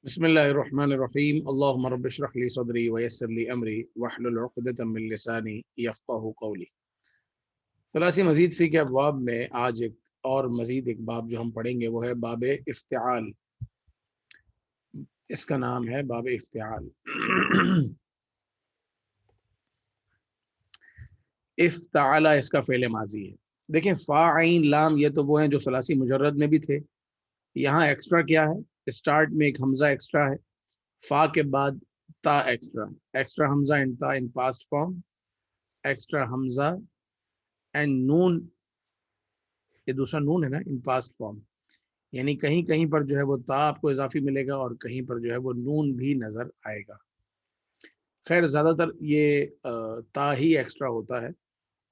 بسم اللہ الرحمن الرحیم اللہم رب اشرح لی صدری ویسر لی امری واحلل عقدۃ من لسانی یفقہوا قولی۔ ثلاثی مزید فی کے ابواب میں آج مزید ایک باب جو ہم پڑھیں گے وہ ہے باب افتعال۔ اس کا نام ہے باب افتعال۔ افتعال اس کا فعل ماضی ہے۔ دیکھیں فا عین لام یہ تو وہ ہیں جو ثلاثی مجرد میں بھی تھے، یہاں ایکسٹرا کیا ہے؟ اسٹارٹ میں ایک حمزہ ایکسٹرا ہے، فا کے بعد تا ایکسٹرا حمزہ ان تا ان پاسٹ فارم، ایکسٹرا حمزہ اینڈ نون، یہ دوسرا نون ہے نا، ان پاسٹ فارم، یعنی کہیں کہیں پر جو ہے وہ تا آپ کو اضافی ملے گا اور کہیں پر جو ہے وہ نون بھی نظر آئے گا۔ خیر زیادہ تر یہ تا ہی ایکسٹرا ہوتا ہے،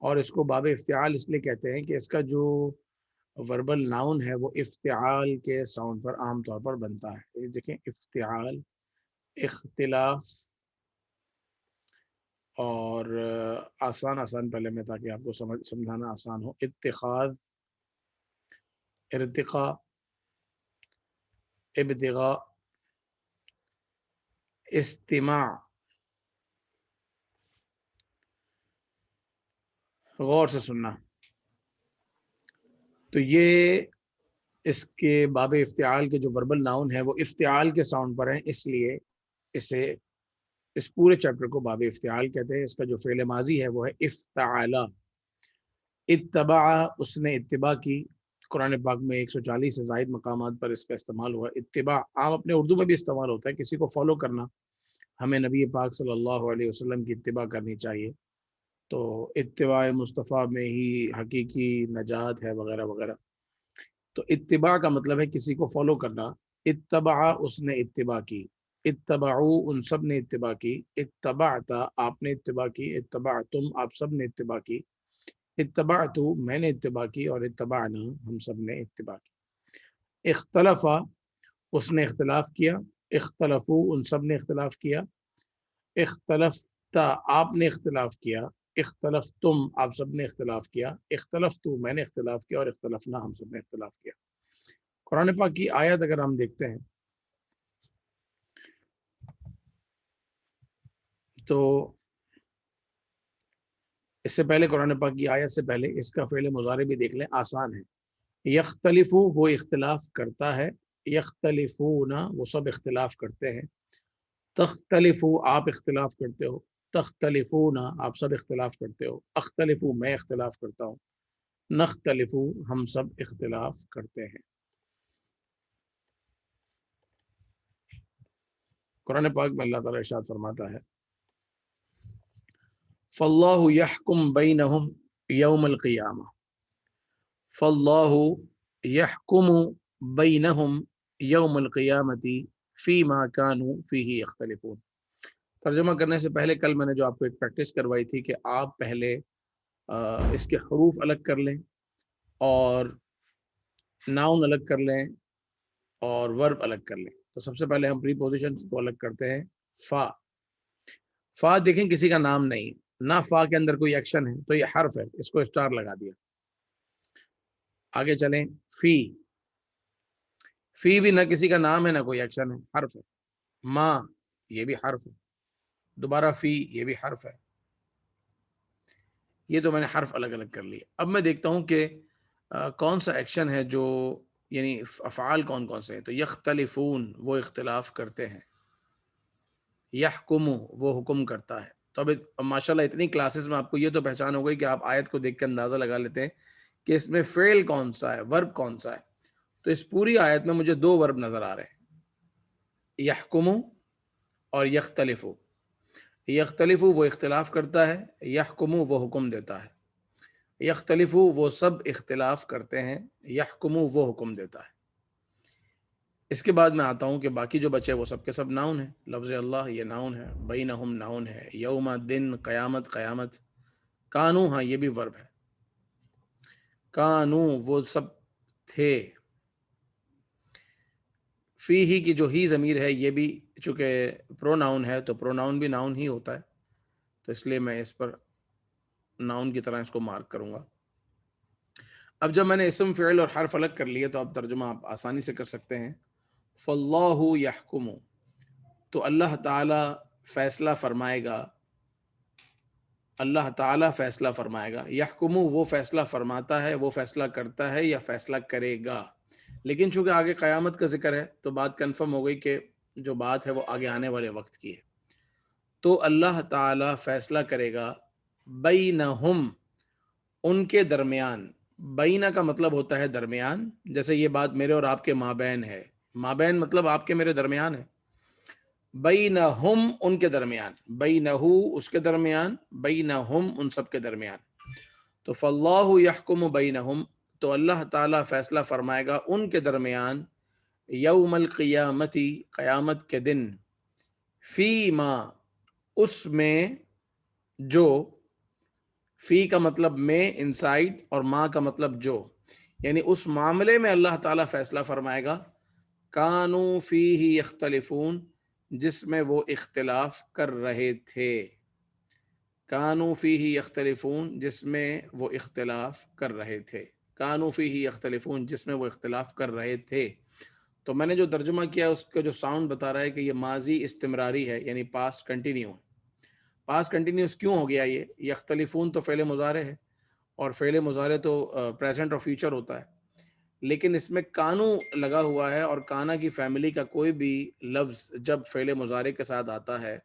اور اس کو باب افتعال اس لیے کہتے ہیں کہ اس کا جو وربل ناؤن ہے وہ افتعال کے ساؤنڈ پر عام طور پر بنتا ہے۔ یہ دیکھیں افتعال، اختلاف، اور آسان پہلے میں تاکہ آپ کو سمجھانا آسان ہو، اتخاذ، ارتقاء، ابتغاء، استماع۔ غور سے سننا، تو یہ اس کے باب افتعال کے جو وربل ناؤن ہے وہ افتعال کے ساؤنڈ پر ہیں، اس لیے اسے اس پورے چیپٹر کو باب افتعال کہتے ہیں۔ اس کا جو فعل ماضی ہے وہ ہے افتعالا۔ اتبع، اس نے اتباع کی۔ قرآن پاک میں 140 سے زائد مقامات پر اس کا استعمال ہوا۔ اتباع عام اپنے اردو میں بھی استعمال ہوتا ہے، کسی کو فالو کرنا، ہمیں نبی پاک صلی اللہ علیہ وسلم کی اتباع کرنی چاہیے، تو اتباع مصطفیٰ میں ہی حقیقی نجات ہے وغیرہ وغیرہ۔ تو اتباع کا مطلب ہے کسی کو فالو کرنا۔ اتبع، اس نے اتباع کی۔ اتبعو، ان سب نے اتباع کی۔ اتبعتا، آپ نے اتباع کی۔ اتبعتم، آپ سب نے اتباع کی۔ اتبعتو، میں نے اتباع کی، اور اتبعنا، ہم سب نے اتباع کی۔ اختلفا، اس نے اختلاف کیا۔ اختلفو، ان سب نے اختلاف کیا۔ اختلفتا، آپ نے اختلاف کیا۔ اختلفتم، آپ سب نے اختلاف کیا۔ اختلفتو، میں نے اختلاف کیا، اور اختلفنا، ہم سب نے اختلاف کیا۔ قرآن پاک کی آیت اگر ہم دیکھتے ہیں تو اس سے پہلے قرآن پاک کی آیت سے پہلے اس کا فعل مضارع بھی دیکھ لیں، آسان ہے۔ یختلفو، وہ اختلاف کرتا ہے۔ یختلفون، وہ سب اختلاف کرتے ہیں۔ تختلفو، آپ اختلاف کرتے ہو۔ تختلفون، آپ سب اختلاف کرتے ہو۔ اختلفو، میں اختلاف کرتا ہوں۔ نختلفو، ہم سب اختلاف کرتے ہیں۔ قرآن پاک میں اللہ تعالیٰ ارشاد فرماتا ہے فاللہ یحکم بینہم یوم القیامہ۔ فاللہ یحکم بینہم یوم القیامۃ فیما کانوا فیہ یختلفون۔ ترجمہ کرنے سے پہلے کل میں نے جو آپ کو ایک پریکٹس کروائی تھی کہ آپ پہلے اس کے حروف الگ کر لیں اور ناؤن الگ کر لیں اور ورب الگ کر لیں۔ تو سب سے پہلے ہم پری پوزیشنز کو الگ کرتے ہیں۔ فا، فا دیکھیں کسی کا نام نہیں، نہ فا کے اندر کوئی ایکشن ہے، تو یہ حرف ہے، اس کو اسٹار لگا دیا۔ آگے چلیں، فی، فی بھی نہ کسی کا نام ہے نہ کوئی ایکشن ہے، حرف ہے۔ ما، یہ بھی حرف ہے۔ دوبارہ فی، یہ بھی حرف ہے۔ یہ تو میں نے حرف الگ الگ کر لیے۔ اب میں دیکھتا ہوں کہ کون سا ایکشن ہے جو، یعنی افعال کون کون سے ہیں۔ تو یختلفون، وہ اختلاف کرتے ہیں۔ یحکم، وہ حکم کرتا ہے۔ تو اب ماشاءاللہ اتنی کلاسز میں آپ کو یہ تو پہچان ہو گئی کہ آپ آیت کو دیکھ کے اندازہ لگا لیتے ہیں کہ اس میں فعل کون سا ہے، ورب کون سا ہے۔ تو اس پوری آیت میں مجھے دو ورب نظر آ رہے ہیں، یحکم اور یختلف۔ یختلف وہ اختلاف کرتا ہے، یحکم وہ حکم دیتا ہے۔ یختلف وہ سب اختلاف کرتے ہیں، یحکم وہ حکم دیتا ہے۔ اس کے بعد میں آتا ہوں کہ باقی جو بچے وہ سب کے سب ناؤن ہیں۔ لفظ اللہ یہ ناؤن ہے، بینہم ناؤن ہے، یوم دن، قیامت قیامت، کانو، ہاں یہ بھی ورب ہے، کانو وہ سب تھے۔ فی ہی کی جو ہی ضمیر ہے یہ بھی چونکہ پروناؤن ہے تو پروناؤن بھی ناؤن ہی ہوتا ہے، تو اس لیے میں اس پر ناؤن کی طرح اس کو مارک کروں گا۔ اب جب میں نے اسم، فعل اور حرف الگ کر لیے تو اب ترجمہ آپ آسانی سے کر سکتے ہیں۔ فاللہ یحکم، تو اللہ تعالی فیصلہ فرمائے گا، اللہ تعالی فیصلہ فرمائے گا، یحکم وہ فیصلہ فرماتا ہے، وہ فیصلہ کرتا ہے یا فیصلہ کرے گا. لیکن چونکہ آگے قیامت کا ذکر ہے تو بات کنفرم ہو گئی کہ جو بات ہے وہ آگے آنے والے وقت کی ہے. تو اللہ تعالی فیصلہ کرے گا بینہم، ان کے درمیان. بینہ کا مطلب ہوتا ہے درمیان، جیسے یہ بات میرے اور آپ کے مابین ہے، مابین مطلب آپ کے میرے درمیان ہے. بینہم ان کے درمیان، بینہو اس کے درمیان، بینہم ان سب کے درمیان. تو فاللہ یحکم بینہم، تو اللہ تعالیٰ فیصلہ فرمائے گا ان کے درمیان، یوم القیامتی قیامت کے دن، فیما اس میں جو، فی کا مطلب میں انسائیڈ اور ما کا مطلب جو، یعنی اس معاملے میں اللہ تعالیٰ فیصلہ فرمائے گا، کانو فیہ یختلفون جس میں وہ اختلاف کر رہے تھے، کانو فیہ یختلفون جس میں وہ اختلاف کر رہے تھے، کانو فیہ یختلفون جس میں وہ اختلاف کر رہے تھے. تو میں نے جو ترجمہ کیا اس کا جو ساؤنڈ بتا رہا ہے کہ یہ ماضی استمراری ہے، یعنی پاسٹ کنٹینیو. پاسٹ کنٹینیوس کیوں ہو گیا؟ یہ یختلفون تو فعل مضارع ہے اور فعل مضارع تو پریزنٹ اور فیوچر ہوتا ہے، لیکن اس میں کانو لگا ہوا ہے، اور کانا کی فیملی کا کوئی بھی لفظ جب فعل مضارع کے ساتھ آتا ہے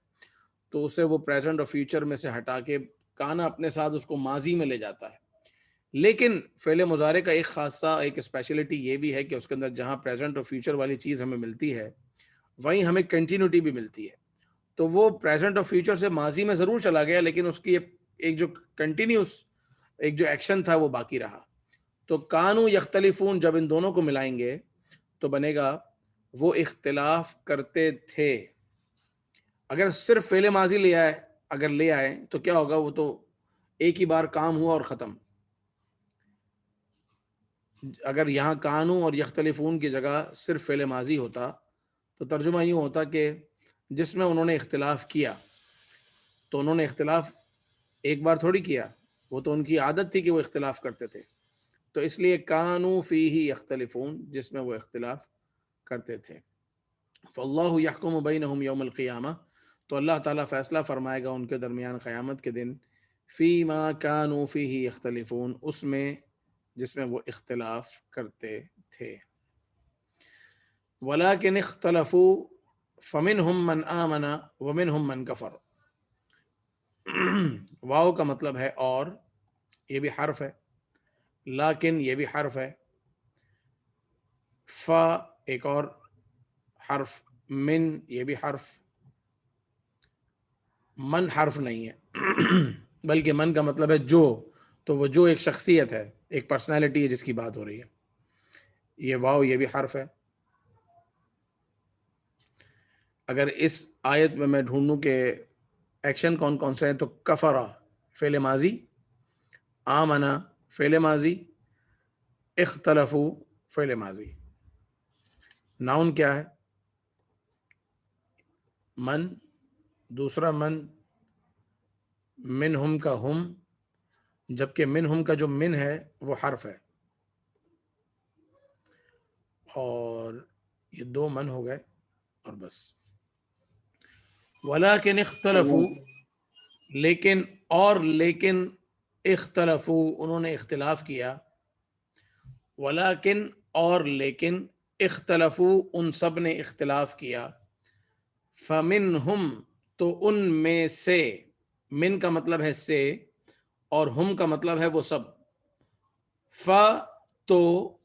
تو اسے وہ پریزنٹ اور فیوچر میں سے ہٹا کے کانا اپنے ساتھ اس کو ماضی میں لے جاتا ہے. لیکن فعل مضارع کا ایک خاصہ، ایک اسپیشلٹی یہ بھی ہے کہ اس کے اندر جہاں پریزنٹ اور فیوچر والی چیز ہمیں ملتی ہے وہیں ہمیں کنٹینیوٹی بھی ملتی ہے. تو وہ پریزنٹ اور فیوچر سے ماضی میں ضرور چلا گیا، لیکن اس کی ایک جو کنٹینیوس ایک جو ایکشن تھا وہ باقی رہا. تو کانو یختلفون جب ان دونوں کو ملائیں گے تو بنے گا وہ اختلاف کرتے تھے. اگر صرف فعل ماضی لے آئے، اگر لے آئے تو کیا ہوگا؟ وہ تو ایک ہی بار کام ہوا اور ختم. اگر یہاں کانو اور یختلفون کی جگہ صرف فعل ماضی ہوتا تو ترجمہ یوں ہوتا کہ جس میں انہوں نے اختلاف کیا. تو انہوں نے اختلاف ایک بار تھوڑی کیا، وہ تو ان کی عادت تھی کہ وہ اختلاف کرتے تھے. تو اس لیے کانو فیہ یختلفون جس میں وہ اختلاف کرتے تھے. فاللہ یحکم بینہم یوم القیامہ، تو اللہ تعالیٰ فیصلہ فرمائے گا ان کے درمیان قیامت کے دن، فیما کانو فیہ یختلفون اس میں جس میں وہ اختلاف کرتے تھے. ولیکن اختلفوا فمنہم من آمن ومنہم من کفر. واو کا مطلب ہے اور، یہ بھی حرف ہے، لیکن یہ بھی حرف ہے، فا ایک اور حرف، من یہ بھی حرف، من حرف نہیں ہے بلکہ من کا مطلب ہے جو. تو وہ جو ایک شخصیت ہے، ایک پرسنالٹی ہے جس کی بات ہو رہی ہے. یہ واو یہ بھی حرف ہے. اگر اس آیت میں میں ڈھونڈوں کہ ایکشن کون کون سے ہیں تو کفرا فعل ماضی، آمنا فعل ماضی، اختلفو فعل ماضی. ناؤن کیا ہے؟ من، دوسرا من، منہم کا ہم، جبکہ منہم کا جو من ہے وہ حرف ہے، اور یہ دو من ہو گئے اور بس. ولیکن اختلفوا لیکن، اور لیکن اختلفوا انہوں نے اختلاف کیا، ولیکن اور لیکن، اختلفوا ان سب نے اختلاف کیا، فمنہم تو ان میں سے، من کا مطلب ہے سے اور ہم کا مطلب ہے وہ سب. ف تو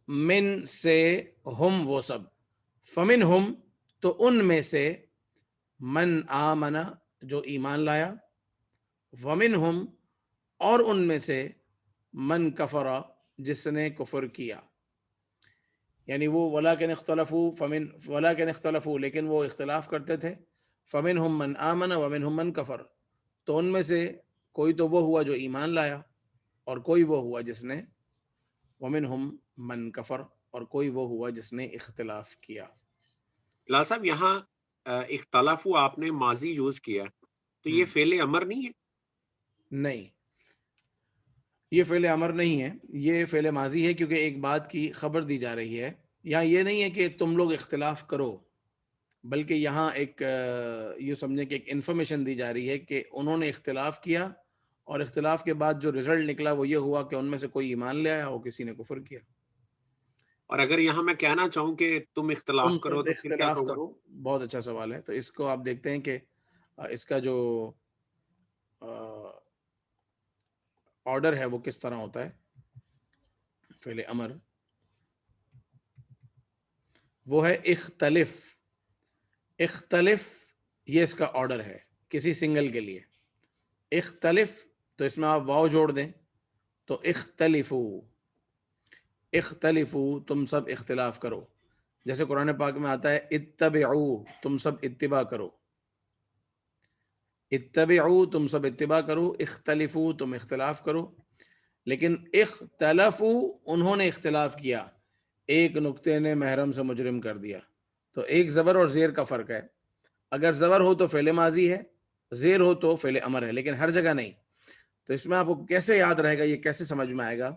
من سے، ہم وہ سب، فمنہم تو ان میں سے، من آمن جو ایمان لایا، ومنہم اور ان میں سے، من کفر جس نے کفر کیا. یعنی وہ ولیکن اختلفوا فمن، ولیکن اختلفوا لیکن وہ اختلاف کرتے تھے، فمنہم من آمن ومنہم من کفر تو ان میں سے کوئی تو وہ ہوا جو ایمان لایا اور کوئی وہ ہوا جس نے، ومنہم من کفر اور کوئی وہ ہوا جس نے اختلاف کیا. لا صاحب یہاں اختلافو آپ نے ماضی یوز کیا، تو یہ فعل امر نہیں ہے؟ نہیں، یہ فعل امر نہیں ہے، یہ فعل ماضی ہے، کیونکہ ایک بات کی خبر دی جا رہی ہے یہاں یہ نہیں ہے کہ تم لوگ اختلاف کرو، بلکہ یہاں ایک یہ سمجھیں کہ ایک انفارمیشن دی جا رہی ہے کہ انہوں نے اختلاف کیا، اور اختلاف کے بعد جو رزلٹ نکلا وہ یہ ہوا کہ ان میں سے کوئی ایمان لے آیا اور کسی نے کفر کیا۔ اور اگر یہاں میں کہنا چاہوں کہ تم تم اختلاف کرو سب تو پھر کیا اختلاف کہوں گا؟ کرو، بہت اچھا سوال ہے۔ تو اس کو آپ دیکھتے ہیں کہ اس کا جو آرڈر ہے وہ کس طرح ہوتا ہے۔ فعل امر وہ ہے اختلف، اختلف یہ اس کا آرڈر ہے کسی سنگل کے لیے۔ اختلف تو اس میں آپ واو جوڑ دیں تو اختلفو، اختلفو تم سب اختلاف کرو، جیسے قرآن پاک میں آتا ہے اتبعو تم سب اتباع کرو، اتبعو تم سب اتباع کرو، اختلفو تم اختلاف کرو۔ لیکن اختلفو انہوں نے اختلاف کیا، ایک نکتے نے محرم سے مجرم کر دیا۔ تو ایک زبر اور زیر کا فرق ہے، اگر زبر ہو تو فعل ماضی ہے، زیر ہو تو فعل امر ہے، لیکن ہر جگہ نہیں۔ تو اس میں آپ کو کیسے یاد رہے گا، یہ کیسے سمجھ میں آئے گا؟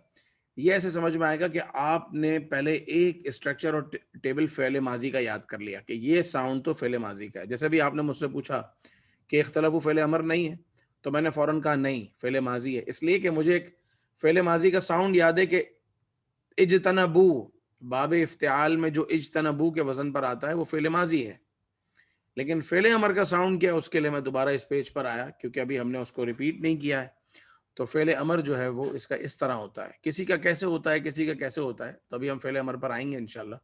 یہ ایسے سمجھ میں آئے گا کہ آپ نے پہلے ایک اسٹرکچر اور ٹیبل فعل ماضی کا یاد کر لیا کہ یہ ساؤنڈ تو فعل ماضی کا ہے۔ جیسے بھی آپ نے مجھ سے پوچھا کہ اختلاف فعل امر نہیں ہے، تو میں نے فوراً کہا نہیں فعل ماضی ہے، اس لیے کہ مجھے ایک فعل ماضی کا ساؤنڈ یاد ہے کہ اجتنبو، باب افتعال میں جو اجتنبو کے وزن پر آتا ہے وہ فعل ماضی ہے، لیکن فعل امر کا ساؤنڈ کیا، اس کے لیے میں دوبارہ اس پیج پر آیا کیونکہ ابھی ہم نے اس کو ریپیٹ نہیں کیا ہے۔ تو فعل امر جو ہے وہ اس کا اس طرح ہوتا ہے، کسی کا کیسے ہوتا ہے، کسی کا کیسے ہوتا ہے، تو ابھی ہم فعل امر پر آئیں گے انشاءاللہ۔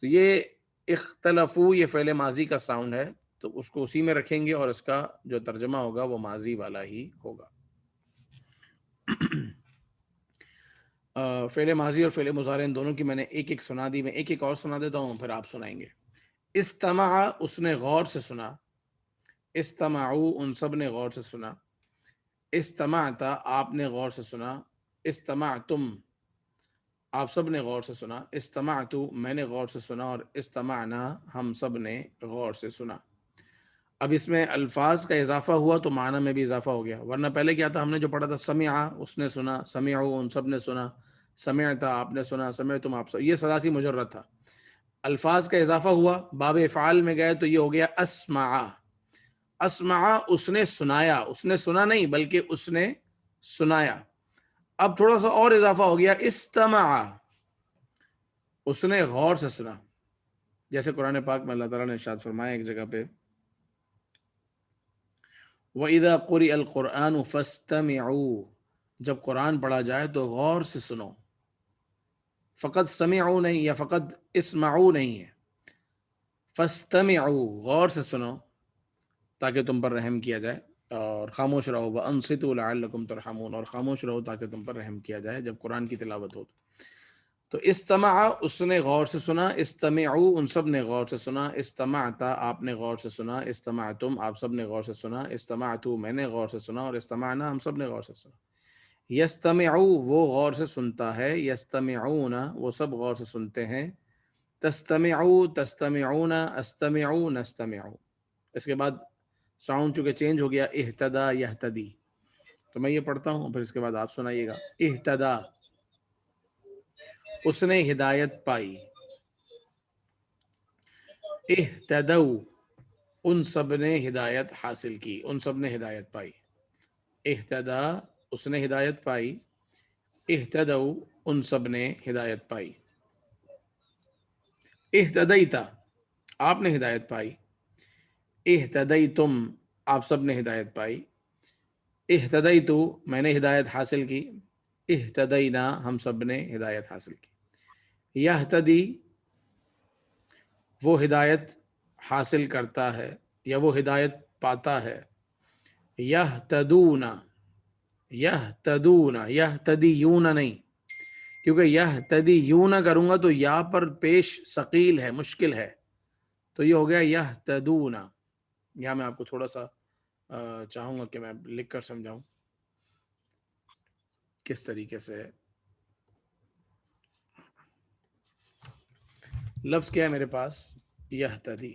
تو یہ اختلفو یہ فعل ماضی کا ساؤنڈ ہے، تو اس کو اسی میں رکھیں گے اور اس کا جو ترجمہ ہوگا وہ ماضی والا ہی ہوگا۔ فعل ماضی اور فعل مضارع ان دونوں کی میں نے ایک ایک سنا دی، میں ایک ایک اور سنا دیتا ہوں پھر آپ سنائیں گے۔ استمع اس نے غور سے سنا، استمعوا ان سب نے غور سے سنا، استمعت آپ نے غور سے سنا، استمعتم آپ سب نے غور سے سنا، استمعت میں نے غور سے سنا، اور استمعنا ہم سب نے غور سے سنا۔ اب اس میں الفاظ کا اضافہ ہوا تو معنی میں بھی اضافہ ہو گیا، ورنہ پہلے کیا تھا، ہم نے جو پڑھا تھا سمعا اس نے سنا، سمعوا ان سب نے سنا، سمعتا آپ نے سنا، سمعتم آپ سب، یہ ثلاثی مجرد تھا۔ الفاظ کا اضافہ ہوا، باب افعال میں گئے تو یہ ہو گیا اسمعا، اسمعا اس نے سنایا، اس نے سنا نہیں بلکہ اس نے سنایا۔ اب تھوڑا سا اور اضافہ ہو گیا، استمعا اس نے غور سے سنا، جیسے قرآن پاک میں اللہ تعالیٰ نے ارشاد فرمایا ایک جگہ پہ وَإِذَا قُرِئَ الْقُرْآنُ فَاسْتَمِعُوا جب قرآن پڑھا جائے تو غور سے سنو، فقط سمعوا نہیں یا فقط اسمعوا نہیں ہے، فَاسْتَمِعُوا غور سے سنو تاکہ تم پر رحم کیا جائے، اور خاموش رہو، وَأَنصِتُوا لَعَلَّكُمْ تُرْحَمُونَ اور خاموش رہو تاکہ تم پر رحم کیا جائے جب قرآن کی تلاوت ہو۔ تو استمع اس نے غور سے سنا، استمعوا ان سب نے غور سے سنا، استمعتا آپ نے غور سے سنا، استمعتم آپ سب نے غور سے سنا، استمعتو میں نے غور سے سنا، اور استمعنا ہم سب نے غور سے سنا۔ یستمعو وہ غور سے سنتا ہے، یستمعون وہ سب غور سے سنتے ہیں، تستمعو تستمعون استمعو نستمعو۔ اس کے بعد ساؤنڈ چونکہ چینج ہو گیا، اہتدا یہتدی، تو میں یہ پڑھتا ہوں پھر اس کے بعد آپ سنائیے گا۔ اہتدا اس نے ہدایت پائی، اہتدو ان سب نے ہدایت حاصل کی، ان سب نے ہدایت پائی، اہتدا اس نے ہدایت پائی، اہتدو ان سب نے ہدایت پائی، اہتدیتا آپ نے ہدایت پائی، اہتدیتم آپ سب نے ہدایت پائی، اہتدیتو میں نے ہدایت حاصل کی، اہتدینا ہم سب نے ہدایت حاصل کی۔ یہتدی وہ ہدایت حاصل کرتا ہے یا وہ ہدایت پاتا ہے، یہتدون یہتدون یہتدیون نہیں، کیونکہ یہتدیون کروں گا تو یا پر پیش ثقیل ہے، مشکل ہے، تو یہ ہو گیا یہتدون۔ یہاں میں آپ کو تھوڑا سا چاہوں گا کہ میں لکھ کر سمجھاؤں کس طریقے سے لفظ کیا ہے میرے پاس، یہتدی۔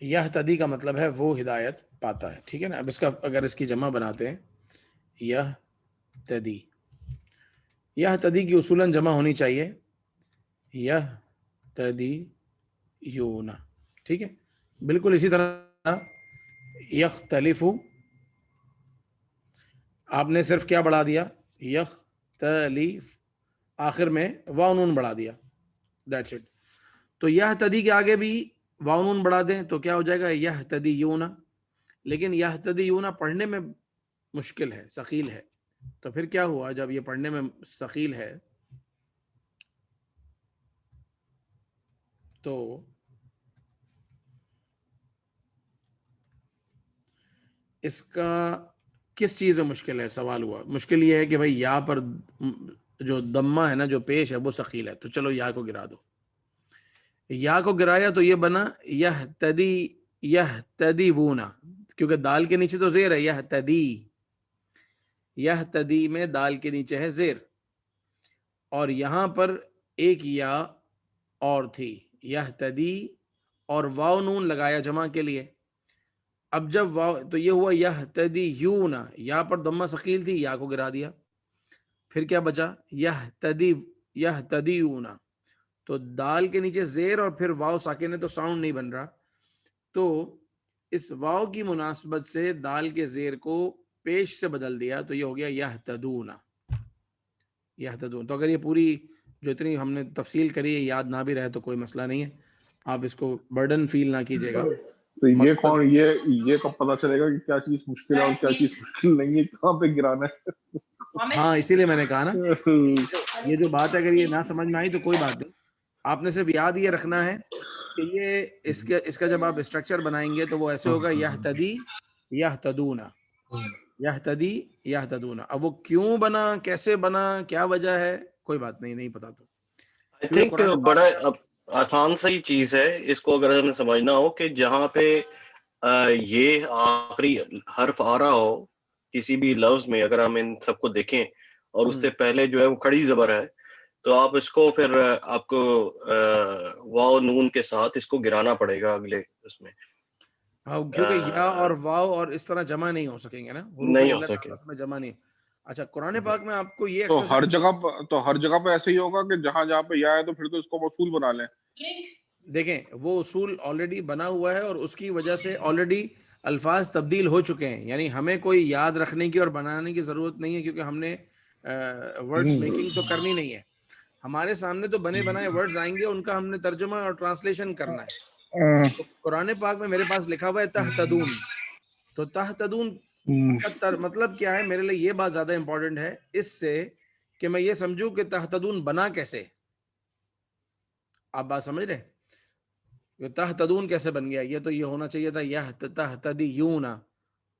یہتدی کا مطلب ہے وہ ہدایت پاتا ہے. ٹھیک ہے نا. اب اس کا اگر اس کی جمع بناتے ہیں یہتدی، یہتدی کی اصولاً جمع ہونی چاہیے یہتدی یونا. ٹھیک ہے. بالکل اسی طرح یختلف، آپ نے صرف کیا بڑھا دیا یختلف، آخر میں واو نون بڑھا دیا. That's it. تو یہتدی کے آگے بھی واو نون بڑھا دیں تو کیا ہو جائے گا یہتدیون. لیکن یہتدیون پڑھنے میں مشکل ہے، ثقیل ہے. تو پھر کیا ہوا جب یہ پڑھنے میں ثقیل ہے تو اس کا کس چیز میں مشکل ہے؟ سوال ہوا. مشکل یہ ہے کہ بھائی یا پر جو دمہ ہے نا جو پیش ہے وہ ثقیل ہے، تو چلو یا کو گرا دو. یا کو گرایا تو یہ بنا یہتدی، یہتدیونا، کیونکہ دال کے نیچے تو زیر ہے یہتدی، یہتدی میں دال کے نیچے ہے زیر، اور یہاں پر ایک یا اور تھی یہتدی اور واو نون لگایا جمع کے لیے. اب جب واو تو یہ ہوا یہتدیونا، یا پر ضمہ ثقیل تھی یا کو گرا دیا. پھر کیا بچا یہتدی، یہتدیونا. تو دال کے نیچے زیر اور پھر واو ساکن ہے تو ساؤنڈ نہیں بن رہا. تو اس واو کی مناسبت سے دال کے زیر کو پیش سے بدل دیا تو یہ ہو گیا یہتدون. یہتدون. تو اگر یہ پوری جو اتنی ہم نے تفصیل کری ہے یاد نہ بھی رہے تو کوئی مسئلہ نہیں ہے، آپ اس کو برڈن فیل نہ کیجیے گا. تو یہ کون، یہ کب پتا چلے گا کہ کیا چیز مشکل ہے اور کیا چیز مشکل نہیں ہے، کہاں پہ گرانا ہے؟ ہاں اسی لیے میں نے کہا نا یہ جو بات ہے اگر یہ نہ سمجھ میں آئی تو کوئی بات نہیں، آپ نے صرف یاد یہ رکھنا ہے کہ یہ اس کا جب آپ اسٹرکچر بنائیں گے تو وہ ایسے ہوگا یہتدی یہتدون، یہتدی یہتدون. اب وہ کیوں بنا، کیسے بنا، کیا وجہ ہے، کوئی بات نہیں، نہیں پتا. تو I think بڑا آسان سا ہی چیز ہے اس کو اگر ہمیں سمجھنا ہو کہ جہاں پہ یہ آخری حرف آ رہا ہو کسی بھی لفظ میں، اگر ہم ان سب کو دیکھیں اور اس سے پہلے جو ہے وہ کھڑی زبر ہے تو آپ اس کو پھر آپ کو واو نون کے ساتھ اس کو گرانا پڑے گا اگلے اس میں، کیونکہ یا اور واو اور اس طرح جمع نہیں ہو سکیں گے نا، حروف نہیں ہو علت سکے. آپس میں جمع نہیں. اچھا قرآن پاک میں آپ کو یہ تو ہر جگہ پہ ایسے ہی ہوگا کہ جہاں پہ یا ہے تو پھر تو اس کو مفعول بنا لیں. دیکھیں وہ اصول آلریڈی بنا ہوا ہے اور اس کی وجہ سے آلریڈی الفاظ تبدیل ہو چکے ہیں. یعنی ہمیں کوئی یاد رکھنے کی اور بنانے کی ضرورت نہیں ہے کیونکہ ہم نے ورڈز میکنگ تو کرنی نہیں ہے. ہمارے سامنے تو بنے بنائے ورڈز آئیں گے، ان کا ہم نے ترجمہ اور ٹرانسلیشن کرنا ہے. تو قرآن پاک میں میرے پاس لکھا ہوا ہے تہتدون، تو تہتدون کا مطلب کیا ہے میرے لیے یہ بات زیادہ امپورٹنٹ ہے اس سے کہ میں یہ سمجھوں کہ تہتدون بنا کیسے. آپ بات سمجھ رہے؟ تہتدون کیسے بن گیا؟ یہ تو یہ ہونا چاہیے تھا یہتدیون.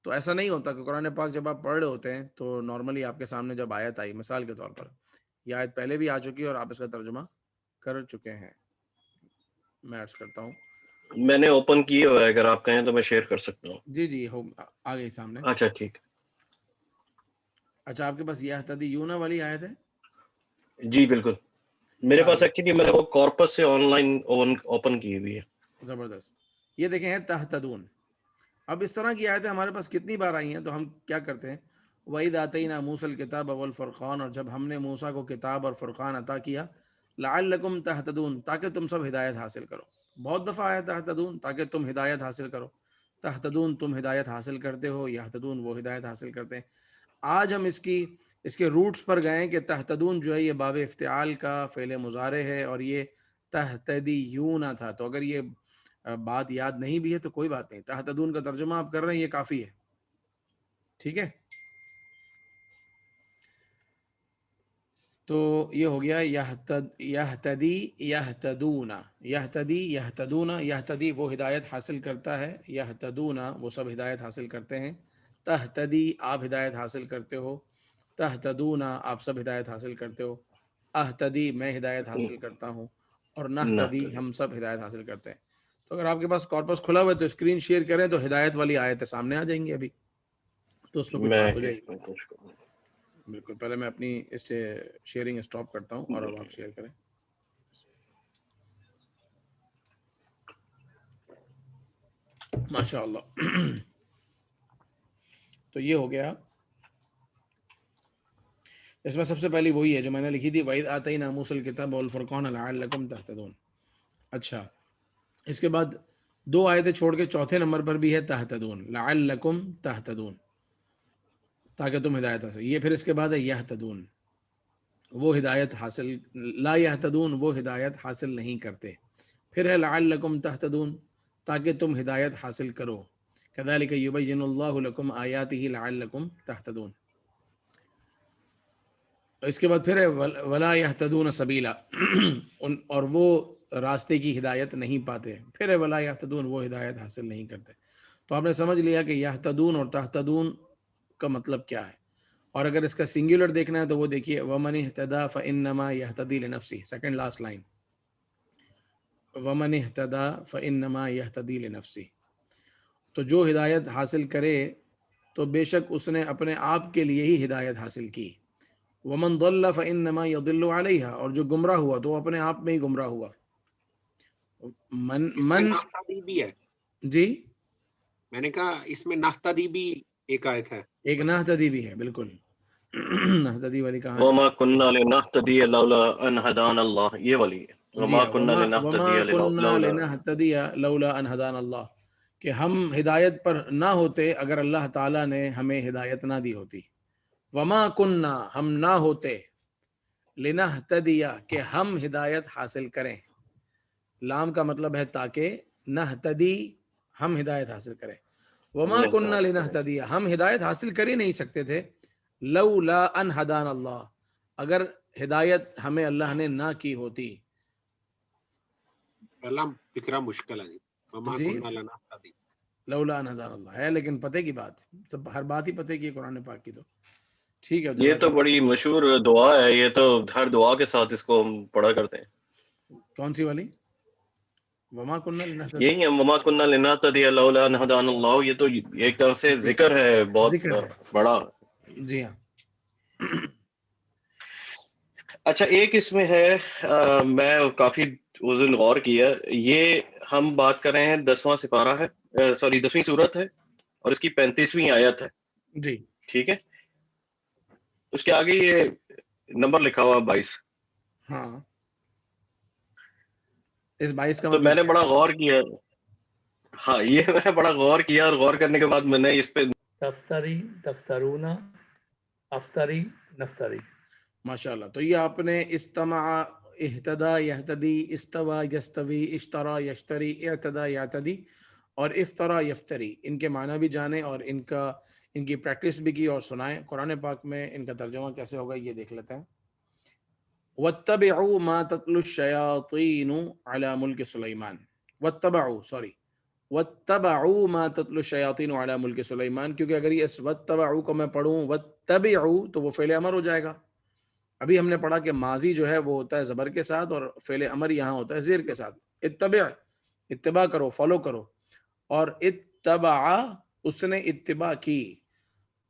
تو ایسا نہیں ہوتا کہ قرآن پاک جب آپ پڑھ رہے ہوتے ہیں تو نارملی آپ کے سامنے جب آیت آئی مثال کے طور پر، یہ آیت پہلے بھی آ چکی ہے اور آپ اس کا ترجمہ کر چکے ہیں. میں عرض کرتا ہوں میں نے اوپن کیے ہوئے، اگر آپ کہیں تو میں شیئر کر سکتا ہوں. جی آ گئی سامنے. اچھا ٹھیک. اچھا آپ کے پاس یہتدیون والی آیت ہے؟ جی بالکل میرے پاس ایکچولی میں نے وہ کارپس سے آن لائن اوپن کی ہوئی ہے. زبردست. یہ دیکھیں ہیں تہتدون. اب اس طرح کی آیتیں ہمارے پاس کتنی بار آئی ہیں تو ہم کیا کرتے ہیں وَإِذْ آتَيْنَا مُوسَى الْكِتَابَ وَالْفُرْقَانَ، اور جب ہم نے موسیٰ کو کتاب اور فرقان عطا کیا، لَعَلَّكُمْ تَهْتَدُونَ تاکہ تم سب ہدایت حاصل کرو. بہت دفعہ آیا تہتدون تاکہ تم ہدایت حاصل کرو. تہتدون تم ہدایت حاصل کرتے ہو، یہتدون وہ ہدایت حاصل کرتے ہیں. آج ہم اس کے روٹس پر گئے کہ تہتدون جو ہے یہ باب افتعال کا فعل مضارع ہے اور یہ تہتدیون تھا. تو اگر یہ بات یاد نہیں بھی ہے تو کوئی بات نہیں، تہتدون کا ترجمہ آپ کر رہے ہیں یہ کافی ہے. ٹھیک ہے. تو یہ ہو گیا یہتدی یہتدون، یہتدی یہتدون. یہتدی وہ ہدایت حاصل کرتا ہے، یہتدون وہ سب ہدایت حاصل کرتے ہیں. تہتدی آپ ہدایت حاصل کرتے ہو، تہتدون آپ سب ہدایت حاصل کرتے ہو. اہتدی میں ہدایت حاصل کرتا ہوں، اور نہتدی ہم سب ہدایت حاصل کرتے ہیں. تو اگر آپ کے پاس کارپس کھلا ہوا ہے تو اسکرین شیئر کریں تو ہدایت والی آیتیں سامنے آ جائیں گی ابھی، تو اس میں کچھ بات ہو جائے گی. بالکل. پہلے میں اپنی اس سے شیئرنگ اسٹاپ کرتا ہوں اور اب آپ شیئر کریں. ماشاء اللہ. تو یہ ہو گیا. اس میں سب سے پہلی وہی ہے جو میں نے لکھی تھی, وَإِذْ آتَيْنَا مُوسَى الْكِتَابَ وَالْفُرْقَانَ لَعَلَّكُمْ تَهْتَدُونَ. اچھا, اس کے بعد 2 آیتیں چھوڑ کے چوتھے نمبر پر بھی ہے تہتدون, لعلکم تہتدون, تاکہ تم ہدایت حاصل. یہ پھر اس کے بعد ہے یہتدون, وہ ہدایت حاصل, لا یہتدون, وہ ہدایت حاصل نہیں کرتے. پھر ہے لعلکم تہتدون, تاکہ تم ہدایت حاصل کرو. کذالک یبین اللہ لکم آیاتہ لعلکم تہتدون. اس کے بعد پھر ہے ولا یہتدون سبیلا, اور وہ راستے کی ہدایت نہیں پاتے. پھر ہے ولا یہتدون, وہ ہدایت حاصل نہیں کرتے. تو آپ نے سمجھ لیا کہ یہتدون اور تہتدون کا مطلب کیا ہے. اور اگر اس کا سنگولر دیکھنا ہے تو وہ دیکھیے ومن اہتدی فانما یہتدی لنفسہ, سیکنڈ لاسٹ لائن, ومن اہتدی فانما یہتدی لنفسہ. تو جو ہدایت حاصل کرے تو بے شک اس نے اپنے آپ کے لیے ہی ہدایت حاصل کی. ومن ضل فانما یضل علیہا, اور جو گمراہ ہوا تو وہ اپنے آپ میں ہی گمراہ ہوا. اس میں نہتدی بھی ہے. جی, میں نے کہا اس میں نہتدی بھی ایک آیت ہے. ایک نہتدی بھی ہے, بالکل. نہتدی والی کہاں ہے؟ وما كنا لنهتدي لولا ان هدانا الله, یہ والی ہے. جی وما ہاں, كنا وما لنهتدي كنا لولا, لنہتدی لولا ان ہدانا اللہ, کہ ہم ہدایت پر نہ ہوتے اگر اللہ تعالیٰ نے ہمیں ہدایت نہ دی ہوتی. وما كنا, ہم نہ ہوتے, لنہتدی, کہ ہم ہدایت حاصل کریں. لام کا مطلب ہے تاکہ, نہتدی, ہم ہدایت حاصل کریں. وما كنا لنہتدی, ہم ہدایت حاصل کر ہی نہیں سکتے تھے, لولا ان ہدانا اللہ, اگر ہدایت ہمیں اللہ نے نہ کی ہوتی. پہلا فکرہ مشکل ہے جی. وما جی, كنا لنهتدي, لولا ان ہدانا اللہ ہے, لیکن پتہ کی بات, سب ہر بات ہی پتہ کی ہے قرآن پاک کی. تو ٹھیک ہے, یہ جزاک تو اللہ. بڑی مشہور دعا ہے, یہ تو ہر دعا کے ساتھ اس کو ہم پڑھا کرتے ہیں. کون سی والی؟ وما كنا لنہتدی, یہی ہے وما كنا لنهتدي لولا ان هدانا الله. یہ تو ایک طرح سے ذکر ہے بہت ذکر ہے. بڑا. جی ہاں. اچھا, ایک اس میں ہے, میں کافی اس دن غور کیا, یہ ہم بات کر رہے ہیں 10واں سپارہ ہے, سوری 10ویں سورت ہے, اور اس کی 35ویں آیت ہے. جی ٹھیک ہے, اس کے آگے یہ نمبر لکھا ہوا 22. ہاں, اس 22 کا تو میں مطلب نے کیا بڑا ہے؟ غور کیا, ہاں یہ میں نے بڑا غور کیا, اور غور کرنے کے بعد میں نے اس پہ تفتری تفترون افتری نفتری. ماشاء اللہ. تو یہ آپ نے استمع, اہتدا یہتدی, استوا یستوی, اشترا یشتری, اعتدا یعتدی, اور افطرا یفتری, ان کے معنی بھی جانیں اور ان کی پریکٹس بھی کی اور سنائیں. قرآن پاک میں ان کا ترجمہ کیسے ہوگا یہ دیکھ لیتے ہیں. وَاتَّبِعُوا مَا تَتْلُو الشَّيَاطِينُ عَلَى مُلْكِ سُلَيْمَانَ. وَاتَّبَعُوا مَا تَتْلُو الشَّيَاطِينُ عَلَى مُلْكِ سُلَيْمَانَ, کیونکہ اگر یہ اس وَاتَّبَعُوا کو میں پڑھوں وَاتَّبِعُوا تو وہ فعل امر ہو جائے گا. ابھی ہم نے پڑھا کہ ماضی جو ہے وہ ہوتا ہے زبر کے ساتھ, اور فعل امر یہاں ہوتا ہے زیر کے ساتھ. اتبع, اتباع کرو, فالو کرو, اور اتبع, اس نے اتباع کی.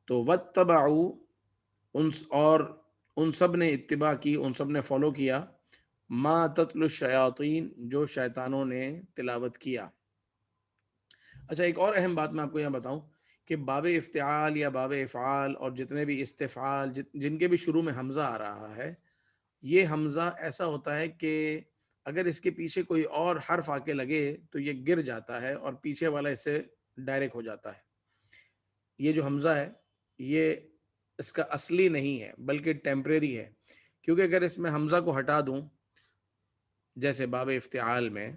تو واتبعوا, اور ان سب نے اتباع کی, ان سب نے فالو کیا, ما تتلو الشیاطین, جو شیطانوں نے تلاوت کیا. اچھا, ایک اور اہم بات میں آپ کو یہاں بتاؤں کہ باب افتعال یا باب افعال اور جتنے بھی استفعال جن کے بھی شروع میں حمزہ آ رہا ہے, یہ حمزہ ایسا ہوتا ہے کہ اگر اس کے پیچھے کوئی اور حرف آ کے لگے تو یہ گر جاتا ہے اور پیچھے والا اس سے ڈائریکٹ ہو جاتا ہے. یہ جو حمزہ ہے یہ اس کا اصلی نہیں ہے بلکہ ٹیمپریری ہے, کیونکہ اگر اس میں حمزہ کو ہٹا دوں, جیسے باب افتعال میں